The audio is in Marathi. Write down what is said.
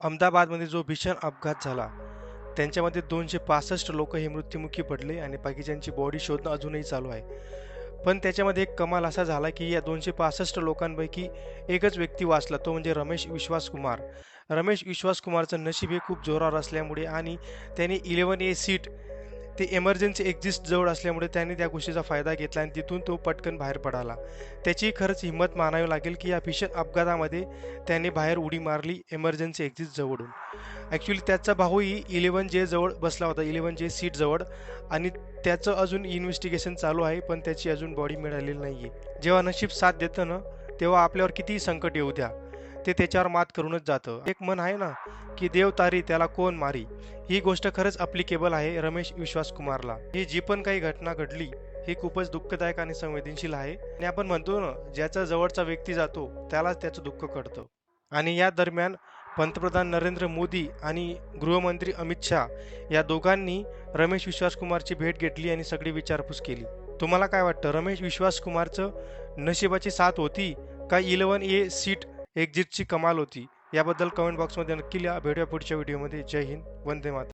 अहमदाबादमध्ये जो भीषण अपघात झाला, त्यांच्यामध्ये 265 लोक हे मृत्युमुखी पडले आणि बाकीच्यांची बॉडी शोधणं अजूनही चालू आहे. पण त्याच्यामध्ये एक कमाल असा झाला, की या 265 लोकांपैकी एकच व्यक्ती वाचला, तो म्हणजे रमेश विश्वास कुमार. रमेश विश्वास कुमारचं नशीब हे खूप जोरावर असल्यामुळे आणि त्याने 11A सीट ते एमर्जन्सी एक्झिस्ट जवळ असल्यामुळे त्याने त्या गोष्टीचा फायदा घेतला आणि तिथून तो पटकन बाहेर पडाला. त्याची खरंच हिंमत मानावी लागेल, की या भीषण अपघातामध्ये त्याने बाहेर उडी मारली एमर्जन्सी एक्झिट जवळून. ॲक्च्युअली त्याचा भाऊही 11J जवळ बसला होता, 11J सीट जवळ आणि त्याचं अजून इन्व्हेस्टिगेशन चालू आहे, पण त्याची अजून बॉडी मिळालेली नाही आहे. जेव्हा नशीब साथ देतं ना, तेव्हा आपल्यावर कितीही संकट येऊ द्या, ते त्याच्यावर मात करूनच जातं. एक म्हण आहे ना, की देव तारी त्याला कोण मारी. ही गोष्ट खरंच अप्लिकेबल आहे रमेश विश्वास कुमारला. ही जी पण काही घटना घडली, ही खूपच दुःखदायक आणि संवेदनशील आहे आणि आपण म्हणतो ना, ज्याचा जवळचा व्यक्ती जातो, त्यालाच त्याचं दुःख कळतं. आणि या दरम्यान पंतप्रधान नरेंद्र मोदी आणि गृहमंत्री अमित शाह या दोघांनी रमेश विश्वास कुमारची भेट घेतली आणि सगळी विचारपूस केली. तुम्हाला काय वाटतं, रमेश विश्वास कुमारचं नशिबाची साथ होती का 11A सीट एक्झिटची कमाल होती? याबद्दल कमेंट बॉक्समध्ये नक्की लिहा. भेटूया पुढच्या व्हिडिओमध्ये. जय हिंद. वंदे मातरम.